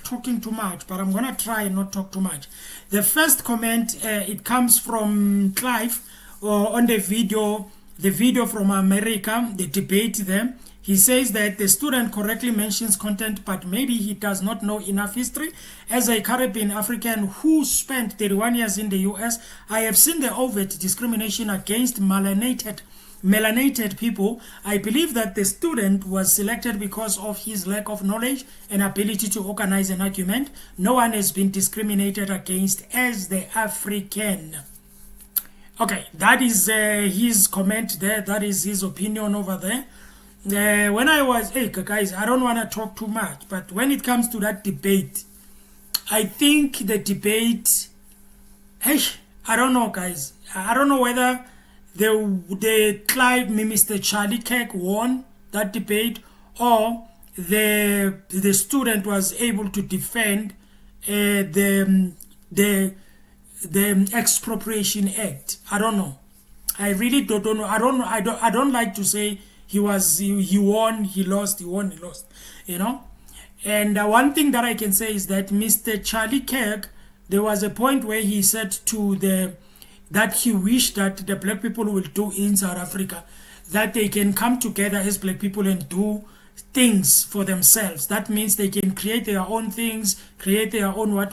talking too much, but I'm gonna try and not talk too much. The first comment, it comes from Clive on the video from America, the debate there. He says that the student correctly mentions content, but maybe he does not know enough history. As a Caribbean African who spent 31 years in the US, I have seen the overt discrimination against melanated people. I believe that the student was selected because of his lack of knowledge and ability to organize an argument. No one has been discriminated against as the African. Okay, that is his comment there. That is his opinion over there. When I was, hey guys, I don't want to talk too much, but when it comes to that debate, I think the debate, hey, I don't know, guys. I don't know whether the Clive, Mr. Charlie Kirk won that debate, or the student was able to defend the Expropriation Act. I don't know. I really don't know. I don't like to say he won, he lost, he won, he lost, you know. And one thing that I can say is that Mr. Charlie Kirk, there was a point where he said that he wished that the black people will do in South Africa, that they can come together as black people and do things for themselves. That means they can create their own things, create their own what.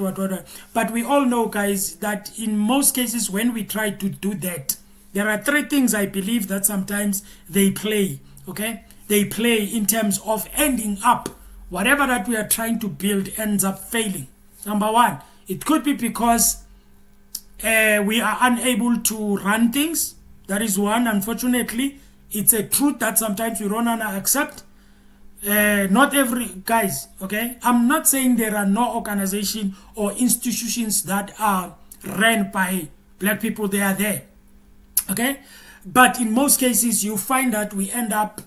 But we all know, guys, that in most cases when we try to do that, there are three things I believe that sometimes they play, okay? They play in terms of ending up, whatever that we are trying to build ends up failing. Number one, it could be because we are unable to run things. That is one, unfortunately. It's a truth that sometimes we don't want to accept. Not every, guys, okay? I'm not saying there are no organization or institutions that are ran by black people. They are there. Okay, but in most cases you find that we end up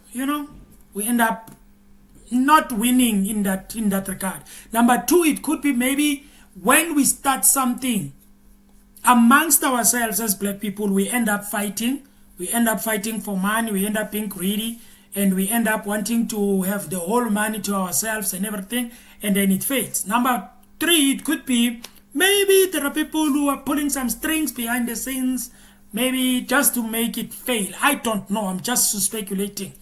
not winning in that regard. Number two, it could be maybe when we start something amongst ourselves as black people, we end up fighting for money, we end up being greedy, and we end up wanting to have the whole money to ourselves and everything, and then it fades. Number three, it could be maybe there are people who are pulling some strings behind the scenes, maybe just to make it fail. I don't know. I'm just speculating.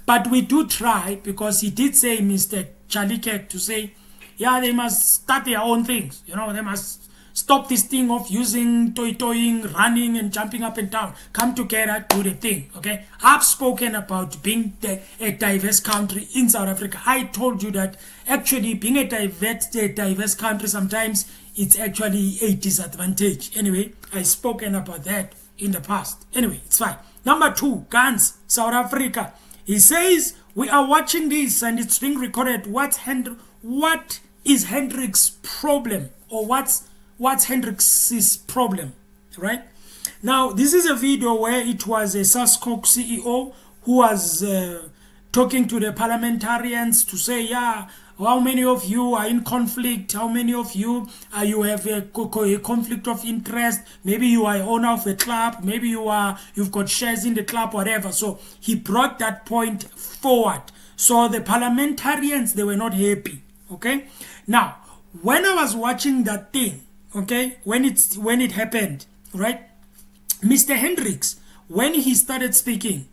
But we do try, because he did say, Mr. Charlie Kirk, to say, yeah, they must start their own things. You know, they must stop this thing of using toying, running and jumping up and down. Come together, do the thing, okay? I've spoken about being a diverse country in South Africa. I told you that actually being a diverse country, sometimes it's actually a disadvantage. Anyway, I've spoken about that in the past. Anyway, it's fine. Number two, guns, South Africa. He says, we are watching this and it's being recorded. What is Hendrik's problem? Or what's Hendrik's problem, right? Now, this is a video where it was a SASCOC CEO who was talking to the parliamentarians to say, yeah, how many of you are in conflict? How many of you you have a conflict of interest? Maybe you are owner of a club. Maybe you've got shares in the club, whatever. So he brought that point forward. So the parliamentarians, they were not happy. Okay. Now, when I was watching that thing, okay, when it happened, right, Mr. Hendricks, when he started speaking,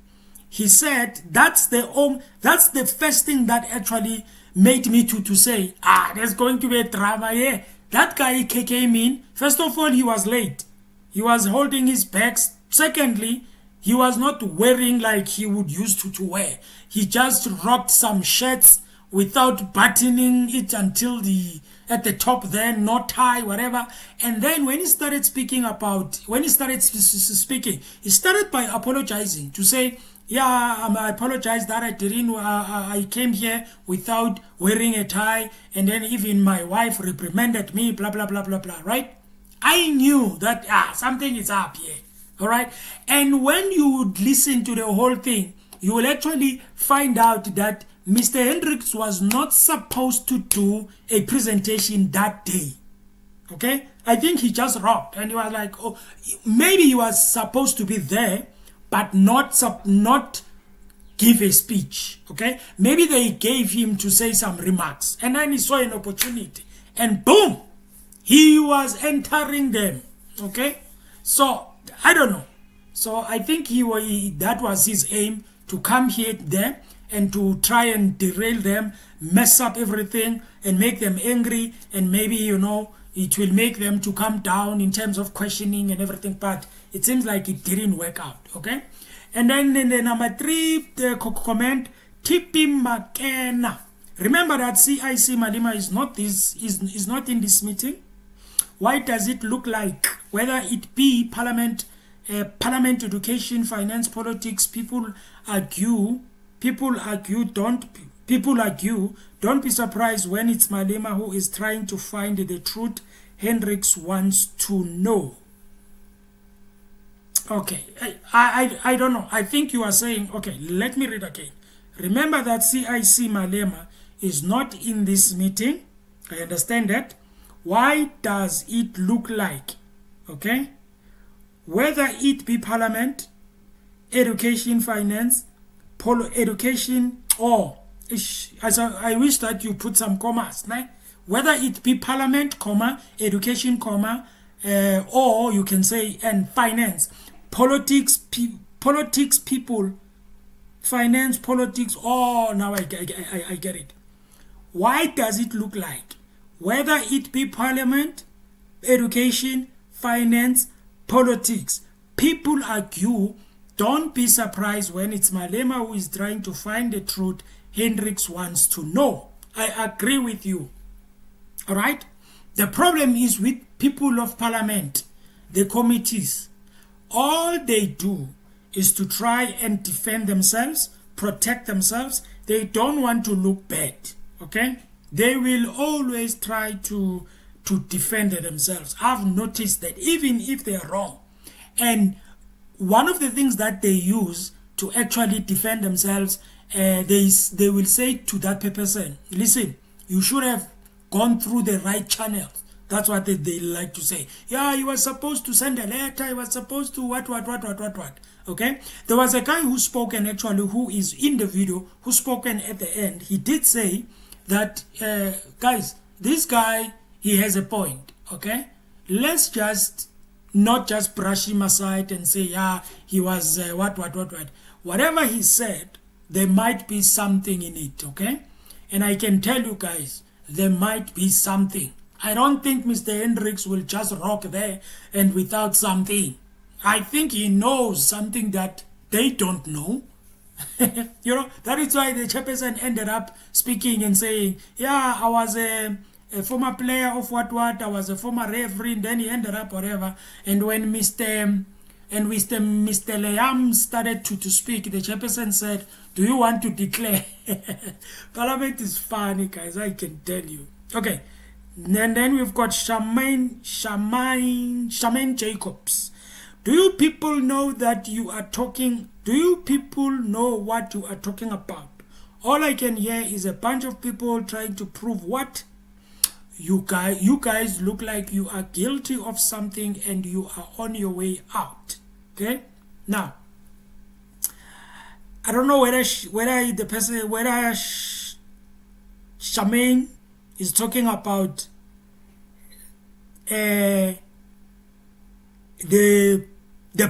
he said that's the first thing that actually made me to say, there's going to be a drama here. That guy came in. First of all, he was late. He was holding his bags. Secondly, he was not wearing like he would used to wear. He just rocked some shirts without buttoning it until at the top there, no tie, whatever. And then when he started speaking, he started by apologizing to say, yeah, I apologize that I came here without wearing a tie, and then even my wife reprimanded me, blah, blah, blah, blah, blah, right? I knew that, something is up here, all right? And when you would listen to the whole thing, you will actually find out that Mr. Hendricks was not supposed to do a presentation that day, okay? I think he just rocked, and he was like, oh, maybe he was supposed to be there, but not give a speech, okay? Maybe they gave him to say some remarks, and then he saw an opportunity, and boom, he was entering them. Okay, so I don't know. So I think that was his aim, to come here there and to try and derail them, mess up everything, and make them angry, and maybe, it will make them to come down in terms of questioning and everything. But it seems like it didn't work out. Okay, and then in the number 3 comment, Tipi Makena. Remember that CIC Malema is not in this meeting. Why does it look like, whether it be parliament, education, finance, politics, people argue, don't be surprised when it's Malema who is trying to find the truth Hendricks wants to know. Okay, I don't know. I think you are saying, okay, let me read again. Remember that CIC Malema is not in this meeting. I understand that. Why does it look like, okay, whether it be parliament, education, finance, education, or I wish that you put some commas, right? Whether it be parliament, comma, education, comma, or you can say, and finance, politics, people, finance, politics. Oh, now I get it. Why does it look like, whether it be parliament, education, finance, politics, people argue? Don't be surprised when it's Malema who is trying to find the truth Hendricks wants to know. I agree with you. All right? The problem is with people of parliament, the committees. All they do is to try and defend themselves, protect themselves. They don't want to look bad. Okay? They will always try to defend themselves. I've noticed that even if they are wrong, and one of the things that they use to actually defend themselves, they will say to that person, listen, you should have gone through the right channels. That's what they like to say. Yeah, he was supposed to send a letter, he was supposed to what. Okay? There was a guy who spoke, and actually who is in the video, who spoken at the end. He did say that, guys, this guy, he has a point. Okay? Let's just not just brush him aside and say, yeah, he was what. Whatever he said, there might be something in it, okay? And I can tell you guys, there might be something. I don't think Mr. Hendricks will just rock there and without something. I think he knows something that they don't know. That is why the chairperson ended up speaking and saying, yeah, I was a former player of what, I was a former referee, and then he ended up whatever. And when Mr. Leam started to speak, the chairperson said, do you want to declare? Parliament is funny, guys, I can tell you. Okay, and then we've got Shamaine Jacobs. Do you people know that you are talking? Do you people know what you are talking about? All I can hear is a bunch of people trying to prove what? You guys look like you are guilty of something and you are on your way out. Okay? Now, I don't know whether Shamaine is talking about the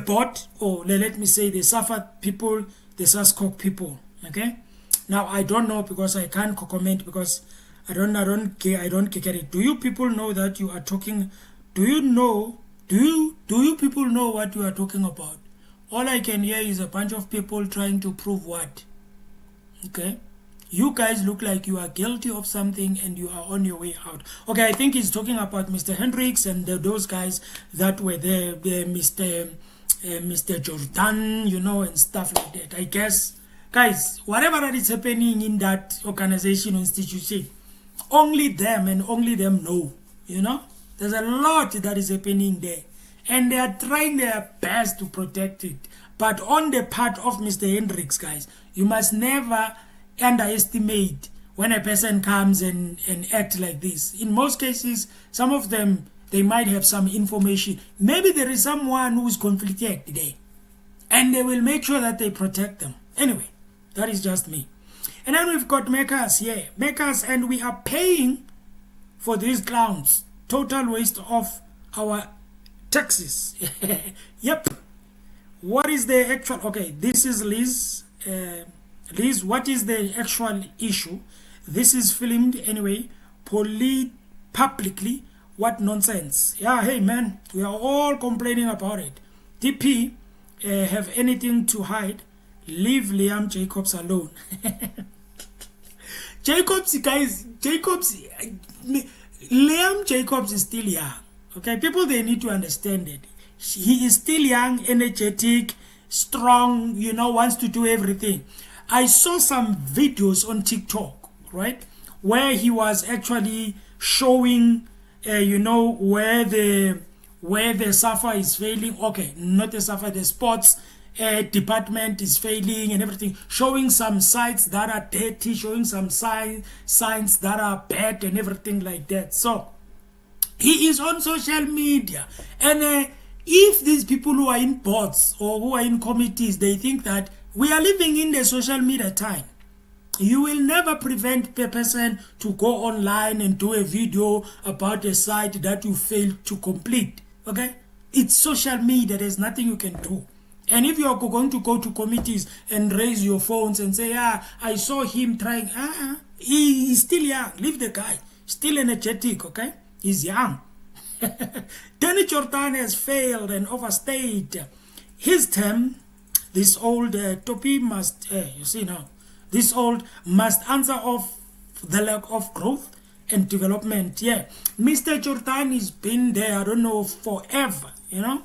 board, or let me say the Safa people, the Saskok people. Okay? Now I don't know, because I can't comment, because I don't get it. Do you people know that you are talking? Do you people know what you are talking about? All I can hear is a bunch of people trying to prove what? Okay? You guys look like you are guilty of something and you are on your way out. Okay, I think he's talking about Mr. Hendricks and those guys that were there, Mr. Jordan, and stuff like that. I guess, guys, whatever that is happening in that organization or institution, only them and only them know. There's a lot that is happening there, and they are trying their best to protect it. But on the part of Mr. Hendricks, guys, you must never underestimate when a person comes and act like this. In most cases, some of them, they might have some information. Maybe there is someone who is conflicted there, and they will make sure that they protect them. Anyway, that is just me. And then we've got makers here. Makers, and we are paying for these clowns. Total waste of our taxes. Yep. What is the actual... Okay, this is Liz. Liz, what is the actual issue? This is filmed anyway, publicly. What nonsense. Yeah, hey man, we are all complaining about it. DP, have anything to hide? Leave Liam Jacobs alone. Jacobs, guys, Liam Jacobs is still young. Okay, people, they need to understand it. He is still young, energetic, strong, you know, wants to do everything. I saw some videos on TikTok, right, where he was actually showing, you know, where the SAFA is failing. Okay, not the SAFA, the sports department is failing and everything, showing some sites that are dirty, showing some signs that are bad and everything like that. So he is on social media, and if these people who are in boards or who are in committees, they think that we are living in the social media time, you will never prevent a person to go online and do a video about a site that you failed to complete. Okay, it's social media, there's nothing you can do. And if you are going to go to committees and raise your phones and say, yeah, I saw him trying, he's still young, leave the guy, still energetic. Okay, he's young. Danny Jordan has failed and overstayed his term. This old Topi must, you see now, this old must answer of the lack of growth and development. Yeah, Mr. Jordan has been there, I don't know, forever, you know.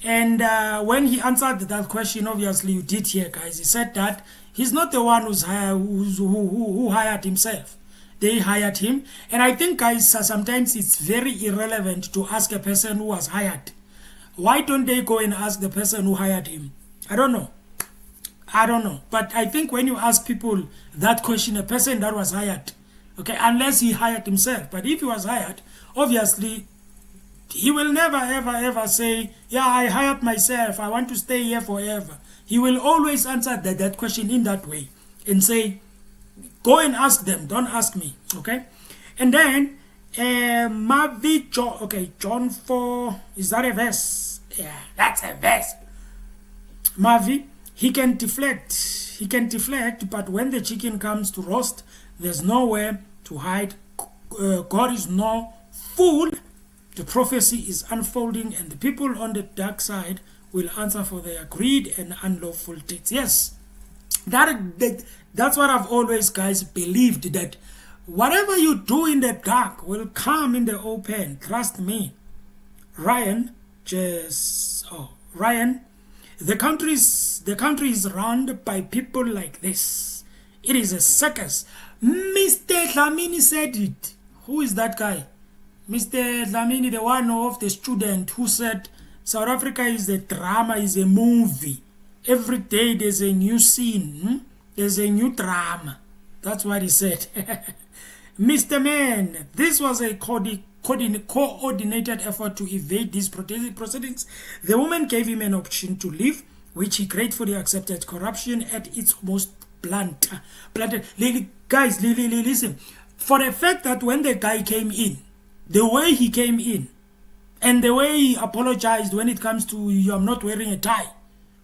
And when he answered that question, obviously you did hear, guys, he said that he's not the one who hired himself. They hired him. And I think, guys, sometimes it's very irrelevant to ask a person who was hired. Why don't they go and ask the person who hired him? I don't know. But I think when you ask people that question, a person that was hired, okay, unless he hired himself. But if he was hired, obviously, he will never, ever, ever say, yeah, I hired myself, I want to stay here forever. He will always answer that question in that way and say, go and ask them, don't ask me, okay? And then, Mavi, okay, John 4, is that a verse? Yeah, that's a verse. Mavi, he can deflect, but when the chicken comes to roast, there's nowhere to hide. God is no fool. The prophecy is unfolding, and the people on the dark side will answer for their greed and unlawful deeds. Yes, that's what I've always, guys, believed, that whatever you do in the dark will come in the open. Trust me. Ryan, the country is run by people like this. It is a circus. Mr. Dlamini said it. Who is that guy? Mr. Dlamini, the one of the student who said South Africa is a drama, is a movie. Every day there's a new scene. There's a new drama. That's what he said. Mr. Man, this was a coordinated effort to evade these proceedings. The woman gave him an option to leave, which he gratefully accepted. Corruption at its most blunt. Guys, listen. For the fact that when the guy came in, the way he came in, and the way he apologized when it comes to, I'm not wearing a tie,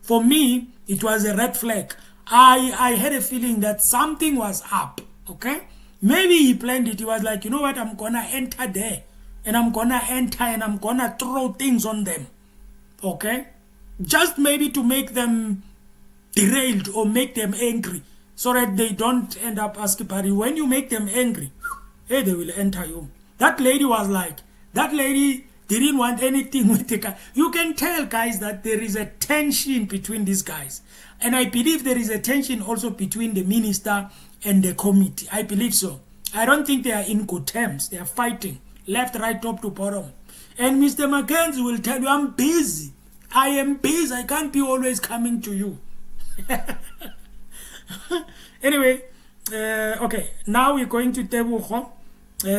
for me, it was a red flag. I had a feeling that something was up, okay? Maybe he planned it. He was like, you know what, I'm gonna enter there, and I'm gonna throw things on them, okay? Just maybe to make them derailed or make them angry, so that they don't end up asking. But when you make them angry, hey, they will enter you. That lady was like, that lady didn't want anything with the guy. You can tell, guys, that there is a tension between these guys. And I believe there is a tension also between the minister and the committee. I believe so. I don't think they are in good terms. They are fighting left, right, top to bottom. And Mr. Mackenzie will tell you, I'm busy. I am busy. I can't be always coming to you. Anyway, okay, now we're going to Tebogo.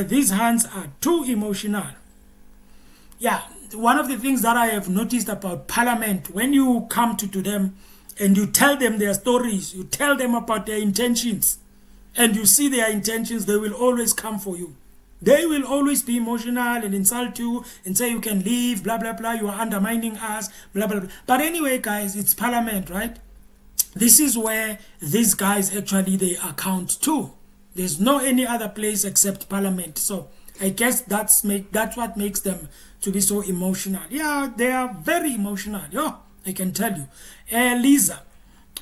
These hands are too emotional. Yeah, one of the things that I have noticed about Parliament, when you come to them and you tell them their stories, you tell them about their intentions, and you see their intentions, they will always come for you. They will always be emotional and insult you and say you can leave, blah, blah, blah, you are undermining us, blah, blah, blah. But anyway, guys, it's parliament, right? This is where these guys actually, they account to. There's no any other place except parliament. So I guess that's what makes them to be so emotional. Yeah, they are very emotional. Yeah, I can tell you. Lisa,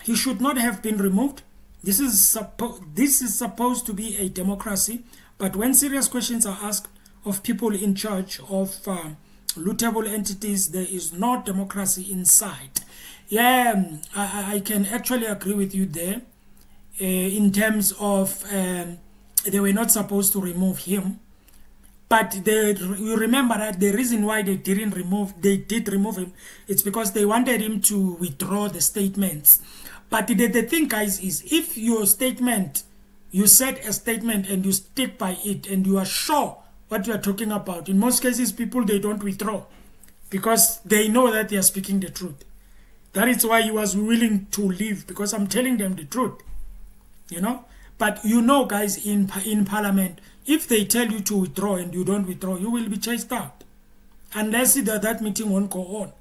he should not have been removed. This is supposed to be a democracy, but when serious questions are asked of people in charge of lootable entities, there is no democracy inside. Yeah, I can actually agree with you there. In terms of they were not supposed to remove him, but you remember that the reason why they did remove him, it's because they wanted him to withdraw the statements. But the thing, guys, is if your statement, you said a statement and you stick by it and you are sure what you are talking about, in most cases people, they don't withdraw because they know that they are speaking the truth. That is why he was willing to leave, because I'm telling them the truth. You know, but you know, guys, in parliament, if they tell you to withdraw and you don't withdraw, you will be chased out, unless that meeting won't go on.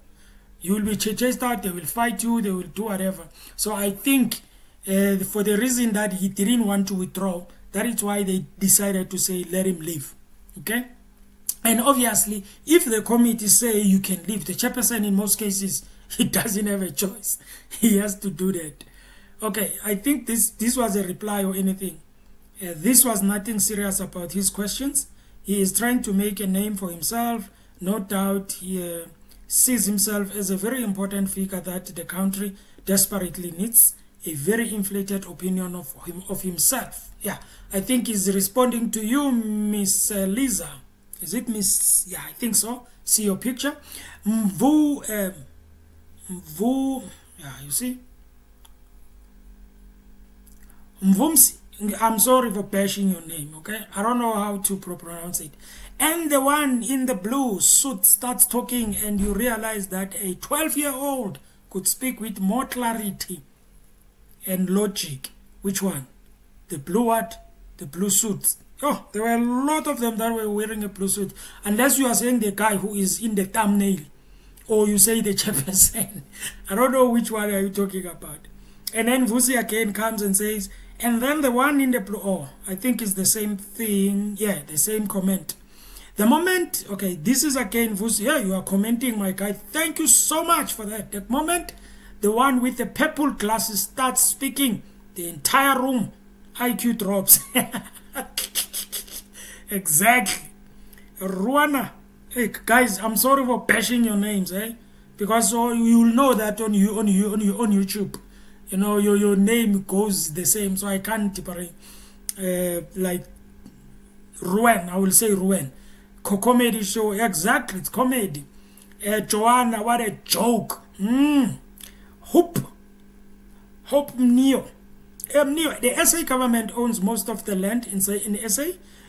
You will be chased out, they will fight you, they will do whatever. So I think for the reason that he didn't want to withdraw, that is why they decided to say let him leave. Okay, and obviously if the committee say you can leave, the chairperson in most cases, he doesn't have a choice. He has to do that. Okay, I think this was a reply or anything. This was nothing serious about his questions. He is trying to make a name for himself. No doubt he sees himself as a very important figure that the country desperately needs. A very inflated opinion of himself. Yeah, I think he's responding to you, Miss Lisa. Is it Miss? Yeah, I think so. See your picture. Mvu, yeah, you see? Mvumsi, I'm sorry for bashing your name, okay? I don't know how to pronounce it. And the one in the blue suit starts talking and you realize that a 12-year-old could speak with more clarity and logic. Which one? The blue what? The blue suits. Oh, there were a lot of them that were wearing a blue suit. Unless you are saying the guy who is in the thumbnail, or you say the chairperson. I don't know which one are you talking about. And then Vusi again comes and says, and then the one in the blue, oh, I think it's the same thing. Yeah, the same comment. The moment, okay, this is again Vusi. Yeah, you are commenting, my guy. Thank you so much for that. The moment the one with the purple glasses starts speaking, the entire room, IQ drops. Exactly. Ruana. Hey, guys, I'm sorry for bashing your names, because you'll know that on YouTube. You know, your name goes the same, so I can't like Ruan, I will say Ruan. Comedy show, exactly, it's comedy. Joanna, what a joke. Hope Neo. The SA government owns most of the land in SA,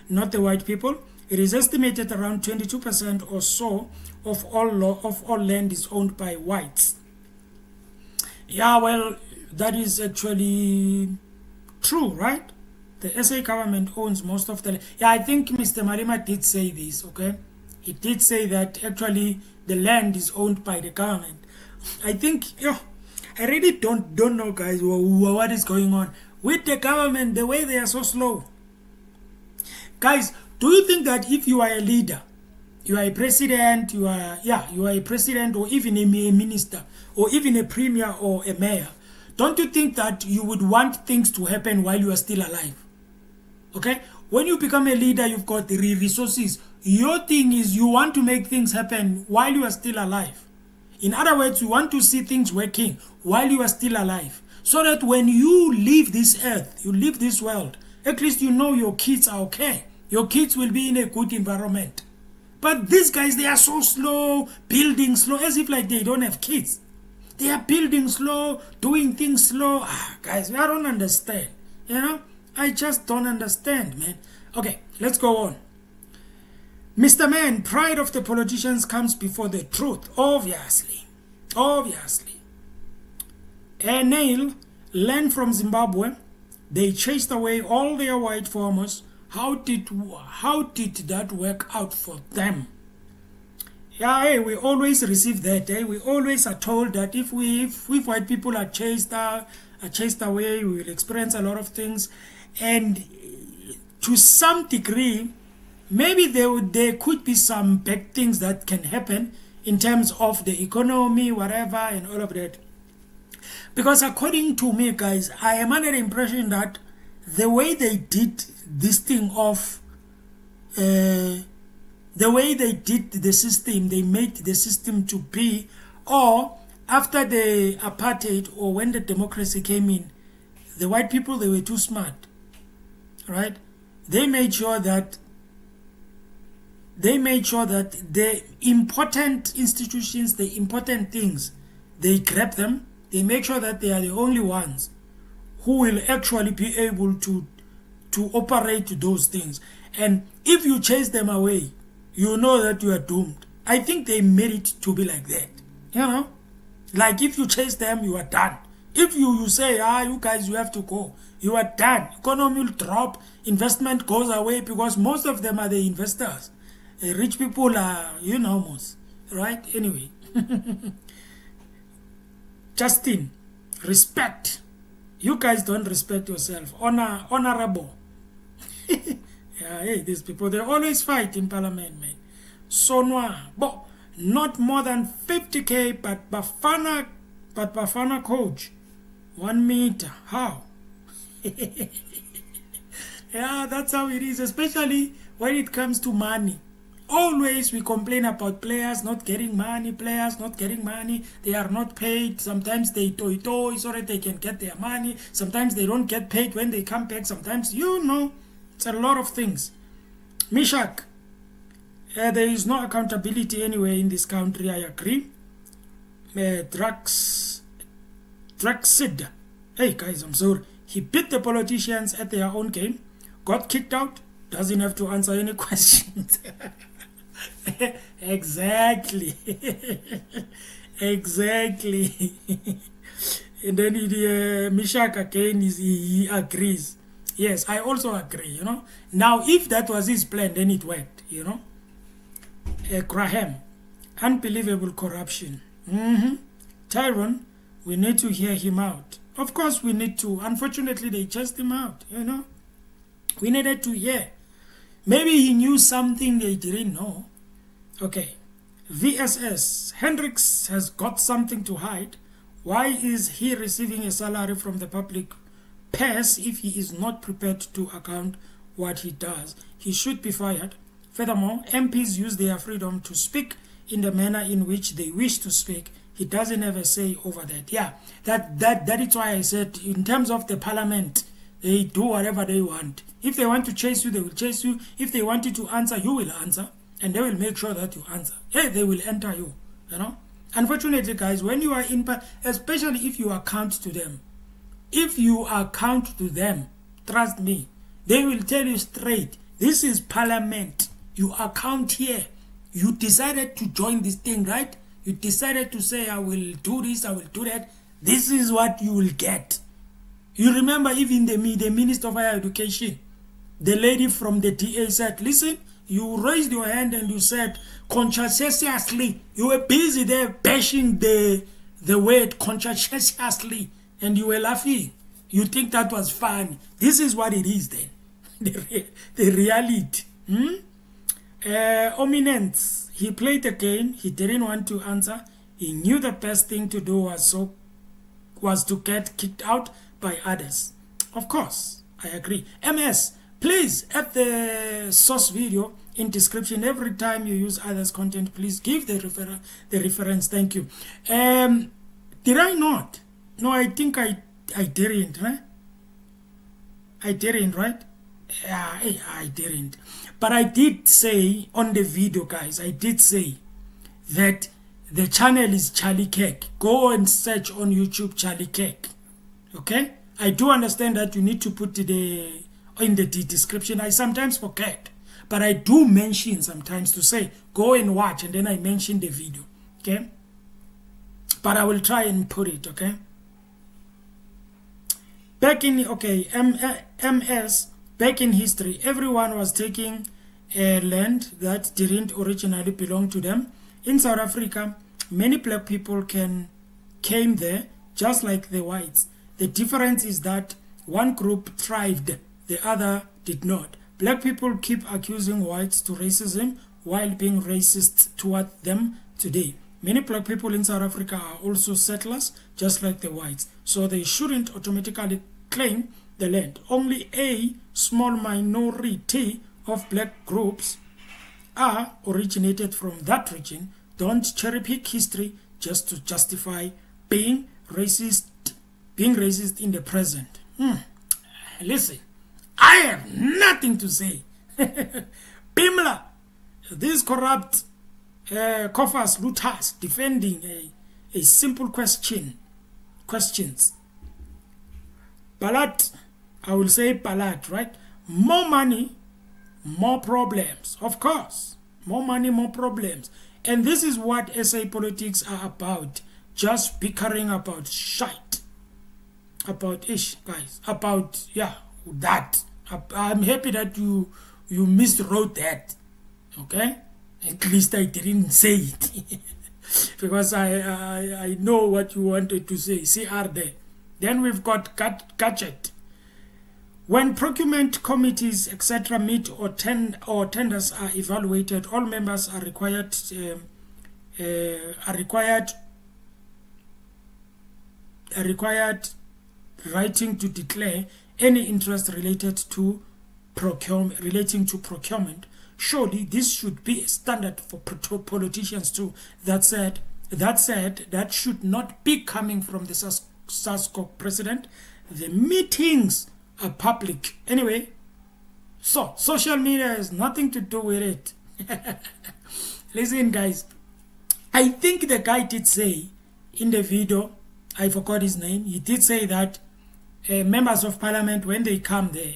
not the white people. It is estimated around 22% or so of all land is owned by whites. Yeah, well, that is actually true, right? The SA government owns most of the land. Yeah, I think Mr. Marima did say this, okay? He did say that actually the land is owned by the government. I think, yeah, I really don't know, guys, what is going on with the government, the way they are so slow. Guys, do you think that if you are a leader, you are a president, you are a president, or even a minister, or even a premier or a mayor, don't you think that you would want things to happen while you are still alive? Okay? When you become a leader, you've got the resources. Your thing is you want to make things happen while you are still alive. In other words, you want to see things working while you are still alive. So that when you leave this earth, you leave this world, at least you know your kids are okay. Your kids will be in a good environment. But these guys, they are so slow, building slow, as if like they don't have kids. They are building slow, doing things slow. Guys, I don't understand. You know, I just don't understand, man. Okay, let's go on. Mr. Man, pride of the politicians comes before the truth, obviously. Nail, land from Zimbabwe, they chased away all their white farmers How did that work out for them? Yeah, hey, we always receive that. We always are told that if white people are chased away, we will experience a lot of things, and to some degree, maybe there could be some bad things that can happen in terms of the economy, whatever, and all of that. Because according to me, guys, I am under the impression that the way they did this thing of the way they did the system, they made the system to be, or after the apartheid or when the democracy came in, the white people, they were too smart, right? They made sure that the important institutions, the important things, they grab them. They make sure that they are the only ones who will actually be able to operate those things. And if you chase them away, you know that you are doomed. I think they made it to be like that. You know? Like if you chase them, you are done. If you say, you guys, you have to go, you are done. Economy will drop, investment goes away, because most of them are the investors. Rich people are, most, right? Anyway. Justin, respect. You guys don't respect yourself. Honorable. Yeah, hey, these people, they always fight in parliament, man. Sonwa, but not more than 50K, but Bafana coach, 1 meter. How? Yeah, that's how it is, especially when it comes to money. Always we complain about players not getting money, they are not paid. Sometimes they toy so that they can get their money. Sometimes they don't get paid when they come back. Sometimes, it's a lot of things. Mishak, there is no accountability anywhere in this country, I agree. Draxid, hey guys, I'm sorry. He beat the politicians at their own game, got kicked out, doesn't have to answer any questions. Exactly. Exactly. And then Mishak again, he agrees. Yes, I also agree, Now, if that was his plan, then it worked, Graham, unbelievable corruption. Tyrone, we need to hear him out. Of course we need to. Unfortunately, they chased him out, We needed to hear. Maybe he knew something they didn't know. Okay. VSS, Hendricks has got something to hide. Why is he receiving a salary from the public purse if he is not prepared to account what he does? He should be fired. Furthermore, MPs use their freedom to speak in the manner in which they wish to speak. He doesn't have a say over that. Yeah, that is why I said in terms of the parliament, they do whatever they want. If they want to chase you, they will chase you. If they want you to answer, you will answer. And they will make sure that you answer. Hey, they will enter you, Unfortunately, guys, when you are in, especially if you account to them, trust me, they will tell you straight, this is parliament. You account here. You decided to join this thing, right? You decided to say, I will do this, I will do that. This is what you will get. You remember even the Minister of Higher Education, the lady from the DA said, listen, you raised your hand and you said, conscientiously. You were busy there bashing the word conscientiously, and you were laughing. You think that was funny. This is what it is then. The reality. Ominence. He played the game. He didn't want to answer. He knew the best thing to do was to get kicked out by others. Of course, I agree. MS, please add the source video in description. Every time you use others' content, please give the reference. Thank you. Did I not? No, I think I didn't, right? I didn't, right? Yeah, I didn't. But I did say on the video, guys, I did say that the channel is Charlie Cake. Go and search on YouTube Charlie Cake. Okay? I do understand that you need to put in the description. I sometimes forget. But I do mention sometimes to say, go and watch, and then I mention the video. Okay? But I will try and put it, okay? Back in, okay, MS, back in history, everyone was taking land that didn't originally belong to them. In South Africa, many black people came there just like the whites. The difference is that one group thrived, the other did not. Black people keep accusing whites to racism while being racist toward them today. Many black people in South Africa are also settlers, just like the whites, so they shouldn't automatically claim the land. Only a small minority of black groups are originated from that region. Don't cherry pick history just to justify being racist in the present. Listen, I have nothing to say. Pimla, these corrupt coffers, looters, defending a simple questions. Balat, I will say Balat, right? More money, more problems. Of course, more money, more problems. And this is what SA politics are about. Just bickering about shite. About ish, guys. About, that. I'm happy that you miswrote that. Okay? At least I didn't say it. Because I know what you wanted to say. CR there. Then we've got gadget. When procurement committees, etc., meet or tenders are evaluated, all members are required writing to declare any interest relating to procurement. Surely this should be a standard for politicians too. That said, that should not be coming from the SASCO president. The meetings are public. Anyway, so social media has nothing to do with it. Listen, guys, I think the guy did say in the video, I forgot his name, he did say that members of parliament, when they come there,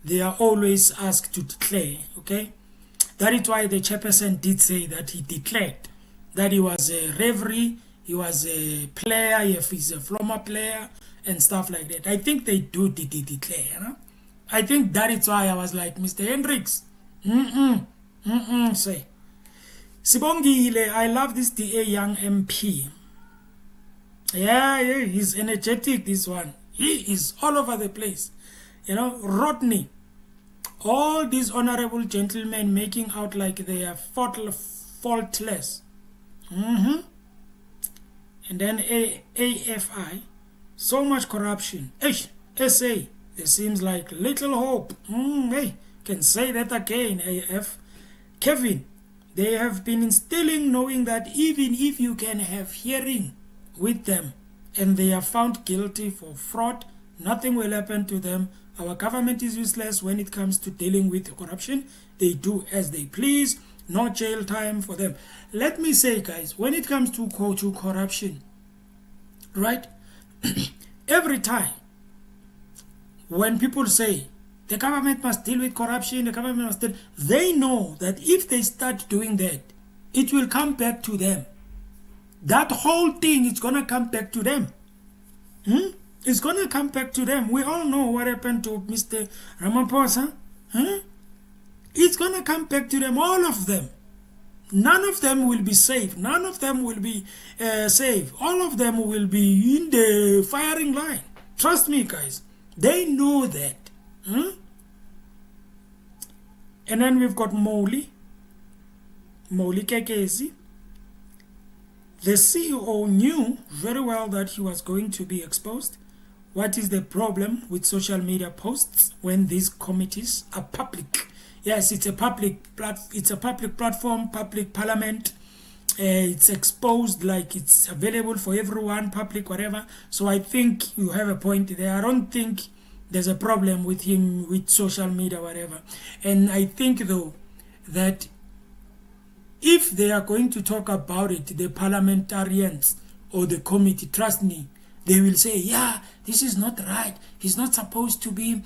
they are always asked to declare, okay? That is why the chairperson did say that he declared that he was a referee, he was a player, he's a former player, and stuff like that. I think they do declare, you know? I think that is why I was like, Mr. Hendricks, say. Sibongile, I love this DA young MP. Yeah, he's energetic, this one. He is all over the place. You know, Rodney. All these honorable gentlemen making out like they are faultless. And then AFI. So much corruption. SA, there seems like little hope. Hey, can say that again, AF. Kevin, they have been instilling knowing that even if you can have hearing with them and they are found guilty for fraud, nothing will happen to them. Our government is useless when it comes to dealing with corruption. They do as they please. No jail time for them. Let me say, guys, when it comes to corruption, right? Every time when people say the government must deal with corruption, the government must deal, they know that if they start doing that, it will come back to them. That whole thing is going to come back to them. It's going to come back to them. We all know what happened to Mr. Ramaphosa. It's going to come back to them, all of them. None of them will be safe. None of them will be safe. All of them will be in the firing line. Trust me, guys. They know that. And then we've got Moli Kekesi. The CEO knew very well that he was going to be exposed. What is the problem with social media posts when these committees are public? Yes, it's a public platform, public parliament. It's exposed, like it's available for everyone, public, whatever. So I think you have a point there. I don't think there's a problem with him with social media, whatever. And I think though that if they are going to talk about it, the parliamentarians or the committee, trust me, they will say, yeah, this is not right. He's not supposed to be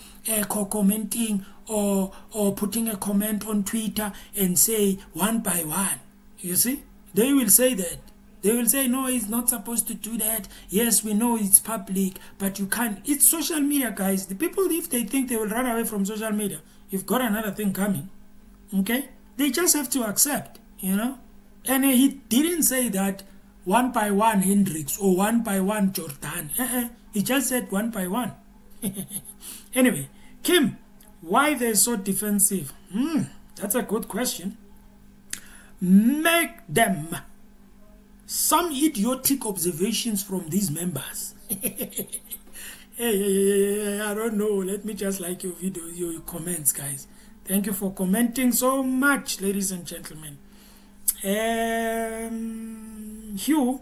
commenting or putting a comment on Twitter and say one by one. You see? They will say that. They will say, no, it's not supposed to do that. Yes, we know it's public, but you can't. It's social media, guys. The people, if they think they will run away from social media, you've got another thing coming. Okay? They just have to accept, you know? And he didn't say that one by one Hendricks or one by one Jordan. He just said one by one. Anyway, Kim, why they're so defensive? That's a good question. Make them some idiotic observations from these members. Hey, I don't know. Let me just like your video, your comments, guys. Thank you for commenting so much, ladies and gentlemen. Hugh,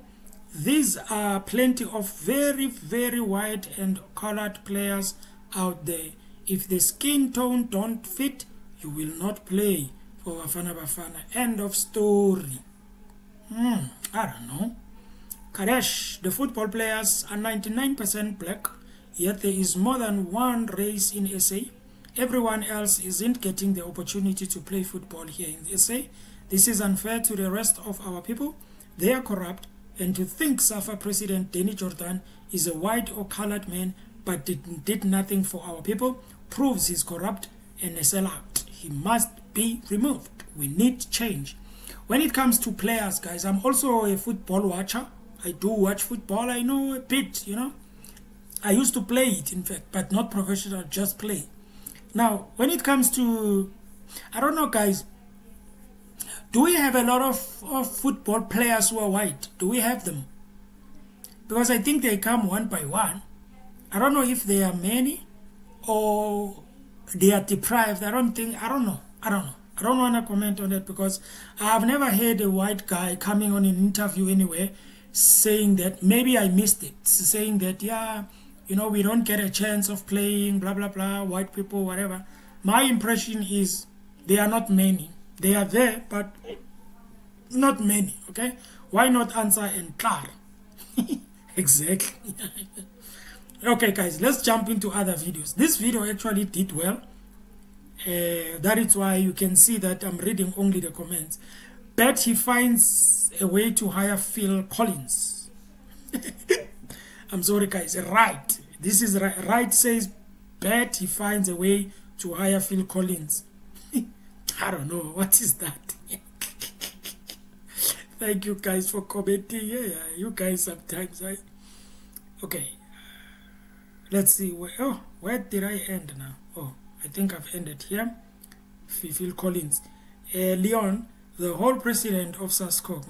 these are plenty of very, very white and colored players out there. If the skin tone don't fit, you will not play for Bafana Bafana. End of story. I don't know. Kadesh, the football players are 99% black, yet there is more than one race in SA. Everyone else isn't getting the opportunity to play football here in SA. This is unfair to the rest of our people. They are corrupt, and to think SAFA President Danny Jordan is a white or colored man but did nothing for our people proves he's corrupt and a sellout. He must be removed. We need change. When it comes to players, guys, I'm also a football watcher. I do watch football. I know a bit, you know. I used to play it, in fact, but not professional, just play. Now, when it comes to, I don't know, guys, do we have a lot of football players who are white? Do we have them? Because I think they come one by one. I don't know if they are many or they are deprived. I don't know. I don't want to comment on that because I've never heard a white guy coming on an interview anywhere saying that, maybe I missed it, saying that, yeah, you know, we don't get a chance of playing, blah, blah, blah, white people, whatever. My impression is they are not many. They are there, but not many, okay? Why not answer and clar? Exactly. Okay, guys, let's jump into other videos. This video actually did well. That is why you can see that I'm reading only the comments. Bet he finds a way to hire Phil Collins. I'm sorry, guys. Right. This is right. Right says, bet he finds a way to hire Phil Collins. I don't know. What is that? Thank you, guys, for commenting. Yeah, you guys sometimes. Okay. Let's see. Where did I end now? Oh, I think I've ended here. Phil Collins. Leon, the whole president of SASCO.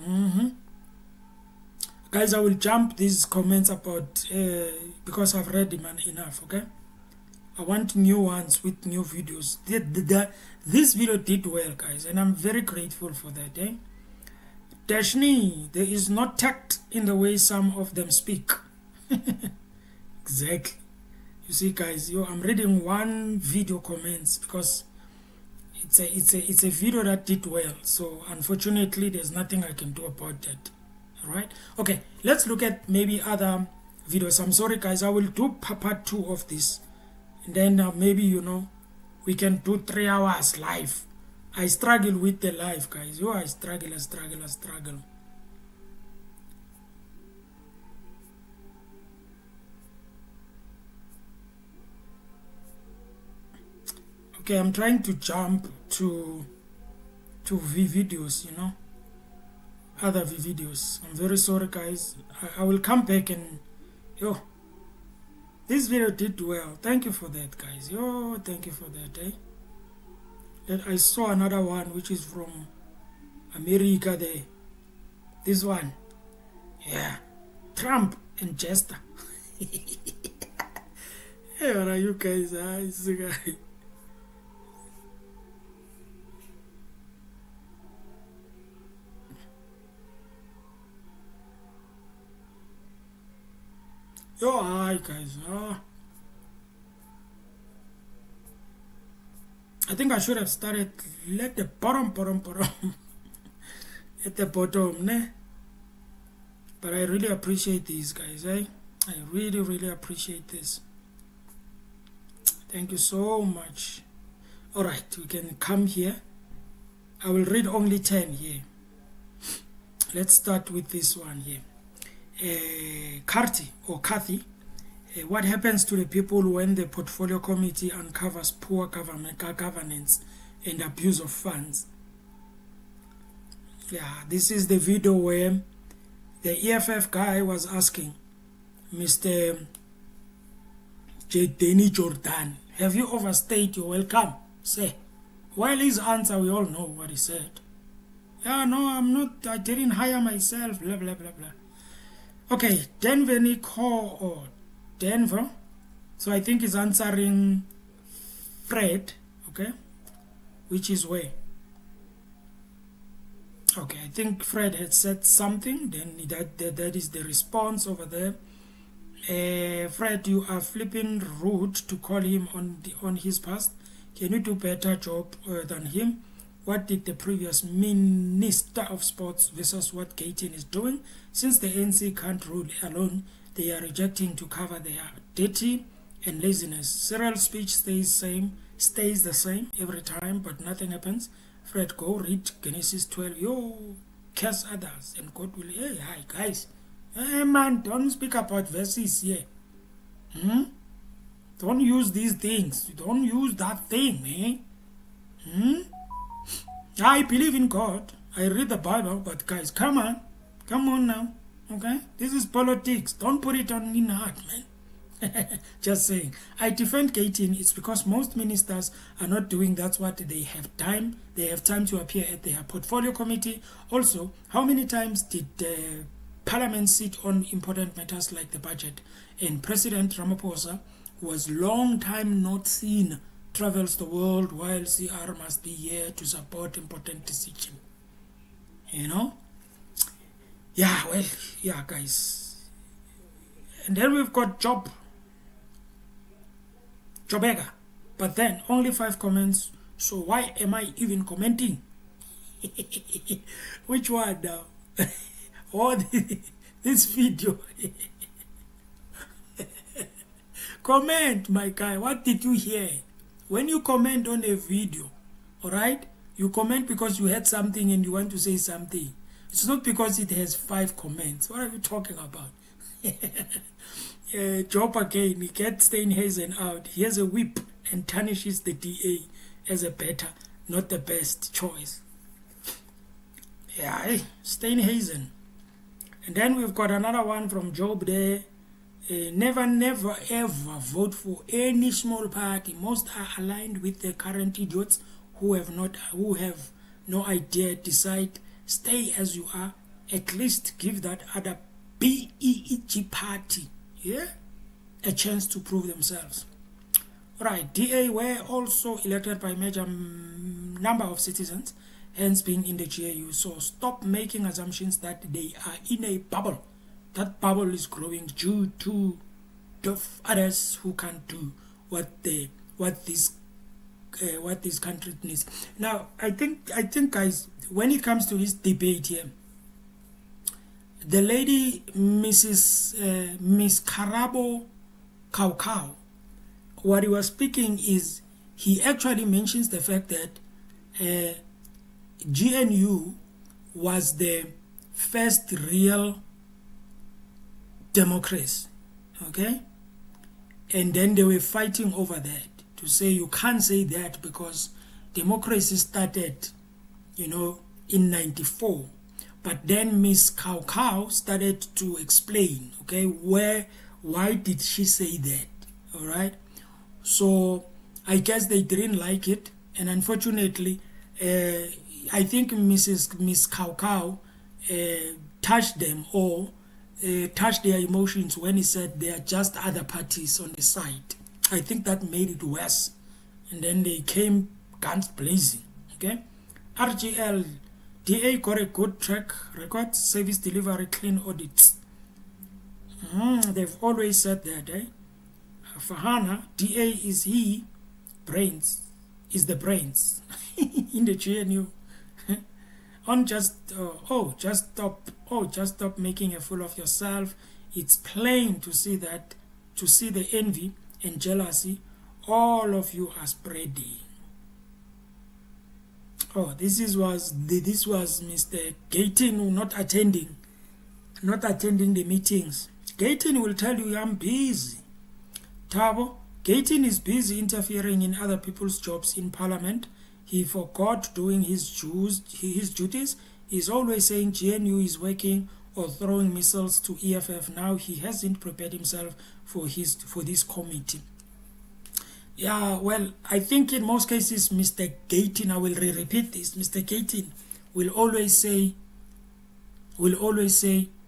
Guys, I will jump these comments about because I've read them enough, okay? I want new ones with new videos. This video did well, guys, and I'm very grateful for that. Dashni, there is not tact in the way some of them speak. Exactly. You see, guys, I'm reading one video comments because it's a video that did well. So unfortunately, there's nothing I can do about that. All right. Okay, let's look at maybe other videos. I'm sorry, guys. I will do part 2 of this. And then maybe, you know, we can do 3 hours live. I struggle with the live, guys. I struggle. Okay, I'm trying to jump to videos, you know, other videos. I'm very sorry, guys. I will come back and this video did well. Thank you for that, guys. Thank you for that. That I saw another one which is from America there. This one, yeah, Trump and Jester. Hey, what are you guys? It's the guy. Hi guys. I think I should have started at the bottom. At the bottom, ne? But I really appreciate these guys, I really appreciate this. Thank you so much. Alright, we can come here. I will read only 10 here. Let's start with this one here. Carty or Kathy, what happens to the people when the portfolio committee uncovers poor governance and abuse of funds? Yeah, this is the video where the EFF guy was asking Mr. Danny Jordan, have you overstayed your welcome, sir? Well, his answer, we all know what he said. Yeah, no, I'm not, I didn't hire myself, blah, blah, blah, blah. Okay, Denver or Denver. So I think he's answering Fred, okay? Which is where? Okay, I think Fred had said something, then that is the response over there. Fred, you are flipping rude to call him on his past. Can you do better job than him? What did the previous Minister of Sports versus what Gayton is doing? Since the ANC can't rule alone, they are rejecting to cover their dirty and laziness. Cyril's speech stays the same every time, but nothing happens. Fred, go read Genesis 12. Yo, curse others and God will. Hey, hi guys. Hey man, don't speak about verses here. Don't use these things. Don't use that thing, man. I believe in God. I read the Bible, but guys, come on now. Okay? This is politics. Don't put it on in heart, man. Just saying. I defend Gayton. It's because most ministers are not doing that's what they have time. They have time to appear at their portfolio committee. Also, how many times did Parliament sit on important matters like the budget? And President Ramaphosa was long time not seen, travels the world while CR must be here to support important decision. You know? Yeah, well, yeah, guys. And then we've got Jobega. But then only 5 comments. So why am I even commenting? Which one now? Or this video? Comment, my guy. What did you hear? When you comment on a video, all right, you comment because you heard something and you want to say something. It's not because it has 5 comments. What are you talking about? Job again, he gets Steinhazen out. He has a whip and tarnishes the DA as a better, not the best choice. Yeah, Steinhazen. And then we've got another one from Job there. Never ever vote for any small party. Most are aligned with the current idiots who have no idea. Decide, stay as you are. At least give that other BEEG party, yeah, a chance to prove themselves. Right, DA were also elected by major number of citizens, hence being in the GAU. So stop making assumptions that they are in a bubble. That bubble is growing due to the others who can't do what this country needs. Now, I think guys, when it comes to this debate here, the lady Miss Karabo Kaukau, what he was speaking is he actually mentions the fact that GNU was the first real democracy, okay? And then they were fighting over that to say you can't say that because democracy started, in 94. But then Miss Kaukau started to explain, okay, why did she say that, all right? So I guess they didn't like it, and unfortunately, I think Miss Kaukau touched them or touched their emotions when he said they are just other parties on the side. I think that made it worse. And then they came guns blazing. Okay? RGL, DA got a good track record, service delivery, clean audits. They've always said that, eh? Fahana, DA is the brains in the GNU. Just stop making a fool of yourself. It's plain to see the envy and jealousy all of you are spreading. Oh, this was Mr. Gayton not attending the meetings. Gayton will tell you, I'm busy. Tabo, Gayton is busy interfering in other people's jobs in Parliament. He forgot doing his duties. He's always saying GNU is working or throwing missiles to EFF. Now he hasn't prepared himself for this committee. Yeah, well, I think in most cases, Mr. Gayton, I will repeat this, Mr. Gayton will always say,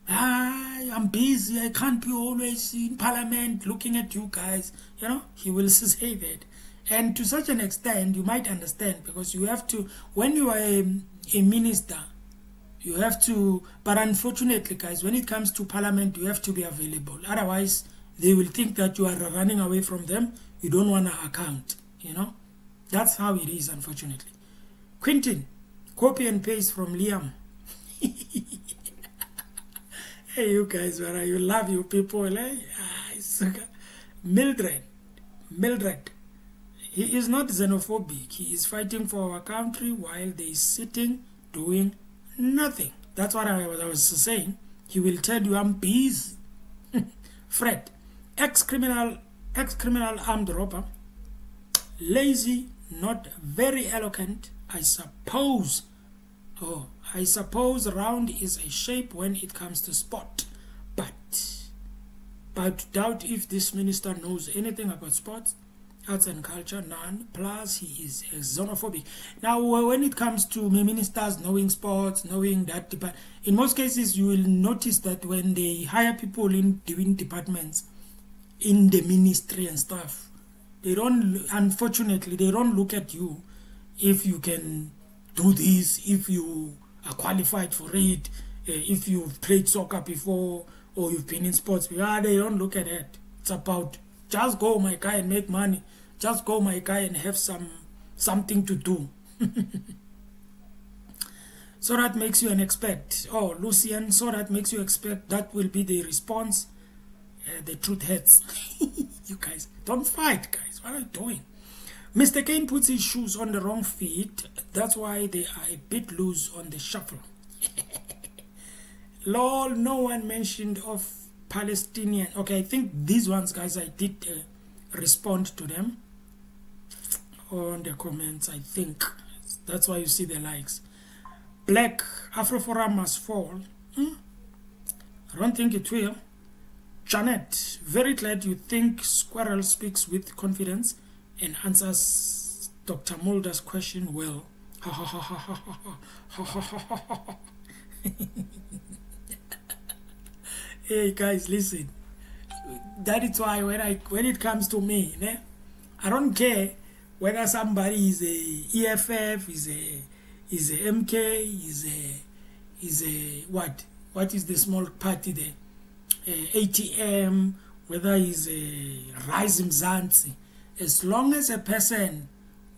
I'm busy, I can't be always in Parliament looking at you guys. You know, he will say that. And to such an extent, you might understand, because you have to, when you are a minister, you have to, but unfortunately, guys, when it comes to Parliament, you have to be available. Otherwise, they will think that you are running away from them. You don't want to account, you know. That's how it is, unfortunately. Quentin, copy and paste from Liam. Hey, you guys, where are you? Love you people, eh? Mildred. He is not xenophobic. He is fighting for our country while they is sitting doing nothing. That's what I was saying. He will tell you, I'm busy. Fred, ex-criminal armed robber, lazy, not very eloquent, I suppose. Oh, I suppose round is a shape when it comes to sport, but doubt if this minister knows anything about sports, arts and culture, none. Plus, he is xenophobic. Now, when it comes to ministers knowing sports, knowing that, in most cases, you will notice that when they hire people in doing departments, in the ministry and stuff, they don't, unfortunately, they don't look at you if you can do this, if you are qualified for it, if you've played soccer before or you've been in sports. They don't look at it. It's about, just go, my guy, and make money. Just go, my guy, and have something to do. So that makes you an expert. Oh, Lucian, so that makes you expect that will be the response. The truth hurts. You guys, don't fight, guys. What are you doing? Mr. Kane puts his shoes on the wrong feet. That's why they are a bit loose on the shuffle. Lol, no one mentioned of Palestinian. Okay, I think these ones, guys, I did respond to them on the comments, I think. That's why you see the likes. Black, Afroforum must fall. I don't think it will. Janet, very glad you think Squirrel speaks with confidence and answers Dr. Mulder's question well. Hey guys, listen. That is why when it comes to me, I don't care whether somebody is a EFF, is a MK, is a what is the small party there? ATM, whether he's a Rise Mzansi, as long as a person,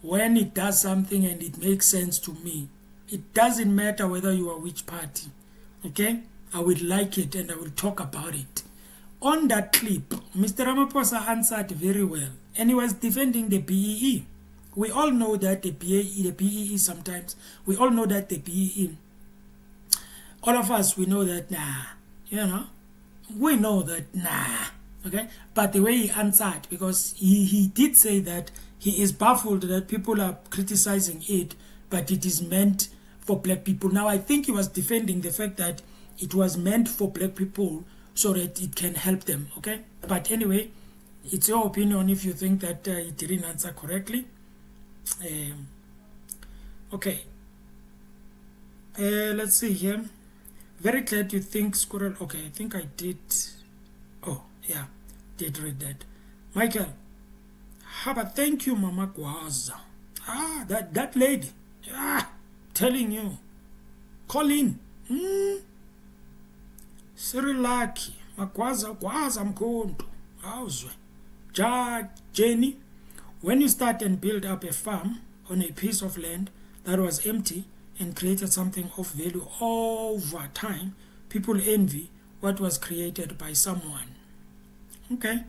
when it does something and it makes sense to me, it doesn't matter whether you are which party, okay? I would like it and I will talk about it. On that clip, Mr. Ramaphosa answered very well, and he was defending the BEE. We all know that the BEE sometimes, we all know that the BEE, all of us, we know that, we know that, okay? But the way he answered, because he did say that he is baffled that people are criticizing it, but it is meant for black people. Now, I think he was defending the fact that it was meant for black people so that it can help them, okay? But anyway, it's your opinion if you think that he didn't answer correctly. Okay. Let's see here. Very glad you think Squirrel. Okay, I think I did. Oh, yeah, did read that. Michael, but thank you, Mama Gwaza. That lady. Telling you. Call in. Sirilaki. Magwaza mkonto. How's Jenny, when you start and build up a farm on a piece of land that was empty and created something of value over time, people envy what was created by someone. Okay.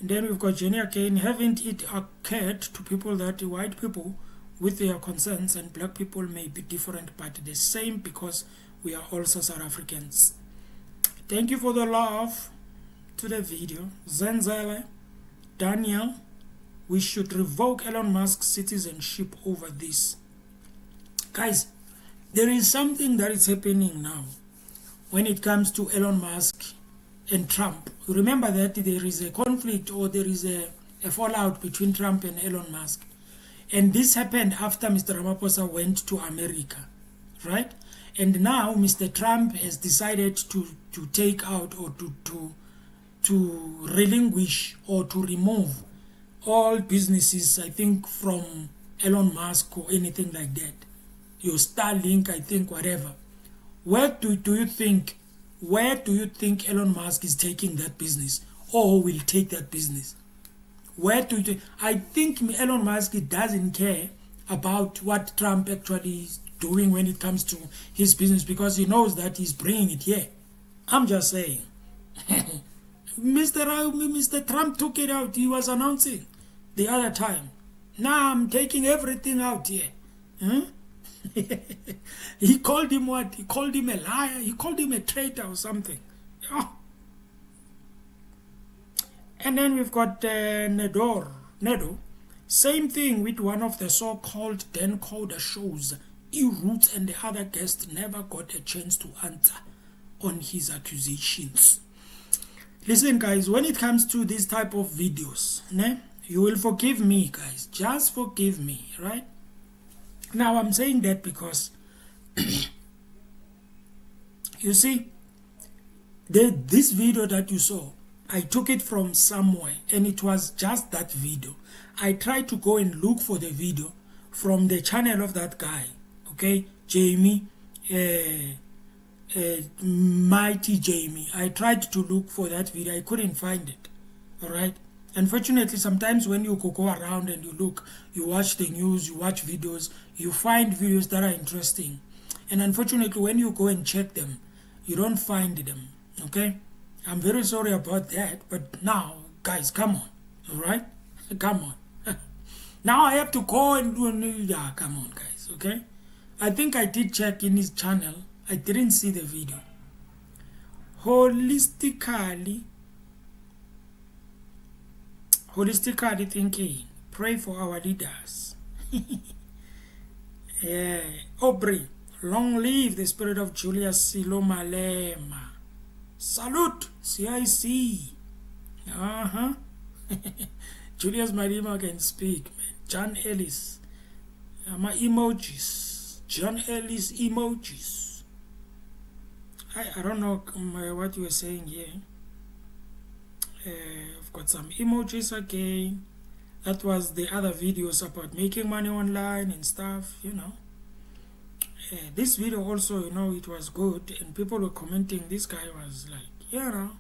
And then we've got Jenny again. Haven't it occurred to people that the white people with their concerns, and black people may be different but the same because we are also South Africans. Thank you for the love to the video. Zenzele, Daniel, we should revoke Elon Musk's citizenship over this. Guys, there is something that is happening now when it comes to Elon Musk and Trump. Remember that there is a conflict, or there is a fallout between Trump and Elon Musk. And this happened after Mr. Ramaphosa went to America, right? And now Mr. Trump has decided to take out, or to relinquish, or to remove all businesses, I think, from Elon Musk or anything like that. Your Starlink, I think, whatever. Where do you think Elon Musk is taking that business, or will take that business? I think Elon Musk doesn't care about what Trump actually is doing when it comes to his business, because he knows that he's bringing it here. I'm just saying. Mr. Trump took it out. He was announcing the other time. Now I'm taking everything out here. Huh? He called him what? He called him a liar. He called him a traitor or something. Oh. And then we've got Nedo. Same thing with one of the so-called Dan Coder shows. E-Roots and the other guests never got a chance to answer on his accusations. Listen, guys, when it comes to this type of videos, you will forgive me, guys. Just forgive me, right? Now, I'm saying that because, you see, this video that you saw, I took it from somewhere, and it was just that video. I tried to go and look for the video from the channel of that guy, okay, Jamie, Mighty Jamie. I tried to look for that video. I couldn't find it, all right? Unfortunately, sometimes when you go around and you look, you watch the news, you watch videos, you find videos that are interesting. And unfortunately, when you go and check them, you don't find them, okay? I'm very sorry about that, but now, guys, come on, all right? Come on. Now I have to go and do come on, guys, okay? I think I did check in his channel. I didn't see the video. Holistically thinking, pray for our leaders. Aubrey, long live the spirit of Julius Silo Malema. Salute, CIC. Julius Malema can speak, man. John Ellis. My emojis. John Ellis emojis. I don't know what you were saying here. I've got some emojis again. That was the other videos about making money online and stuff, you know. This video also, you know, it was good, and people were commenting. This guy was like, you know,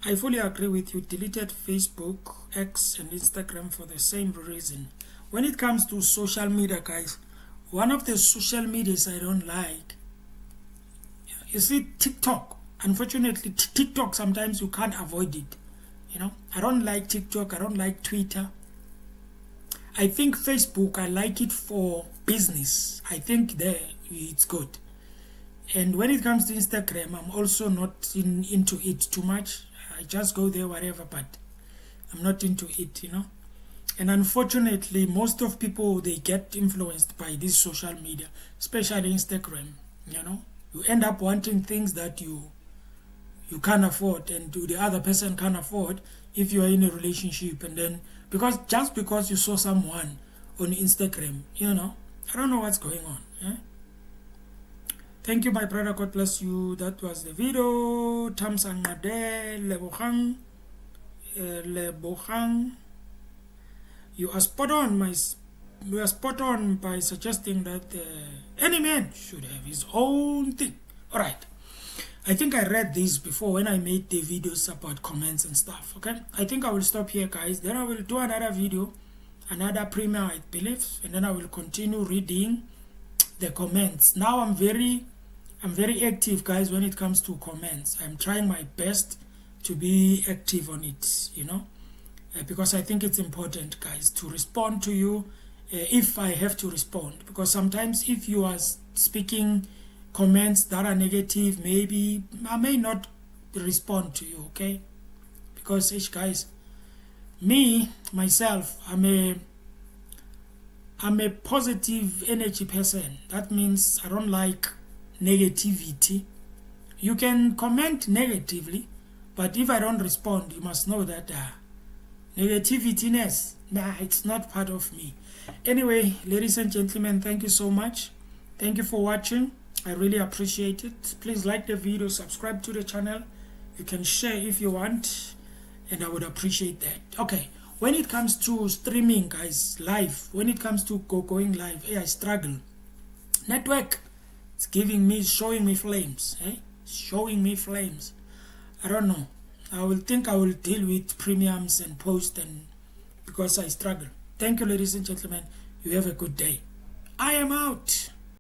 I fully agree with you. Deleted Facebook, X, and Instagram for the same reason. When it comes to social media, guys, one of the social medias I don't like, you see, TikTok. Unfortunately, TikTok, sometimes you can't avoid it. You know, I don't like TikTok. I don't like Twitter. I think Facebook, I like it for business. I think there it's good. And when it comes to Instagram, I'm also not into it too much. I just go there, whatever, but I'm not into it, you know. And unfortunately, most of people, they get influenced by this social media, especially Instagram, you know. You end up wanting things that you can't afford, and the other person can't afford if you are in a relationship. And then just because you saw someone on Instagram, you know, I don't know what's going on. Thank you, my brother. God bless you. That was the video. Tamsang Nade Lebohang. You are spot on, by suggesting that any man should have his own thing. All right. I think I read this before when I made the videos about comments and stuff, okay? I think I will stop here, guys. Then I will do another video, another premiere, I believe, and then I will continue reading the comments. Now I'm very active, guys, when it comes to comments. I'm trying my best to be active on it, you know? because I think it's important, guys, to respond to you if I have to respond. Because sometimes if you are speaking comments that are negative, maybe I may not respond to you, okay? Because, guys, me, myself, I'm a positive energy person. That means I don't like negativity. You can comment negatively, but if I don't respond, you must know that negativityness, nah, it's not part of me. Anyway, ladies and gentlemen, thank you so much. Thank you for watching. I really appreciate it. Please like the video, subscribe to the channel. You can share if you want, and I would appreciate that. Okay, when it comes to streaming, guys, live, when it comes to going live, I struggle. Network, it's showing me flames, showing me flames. I don't know. I will deal with premiums and post, and because I struggle. Thank you, ladies and gentlemen. You have a good day. I am out.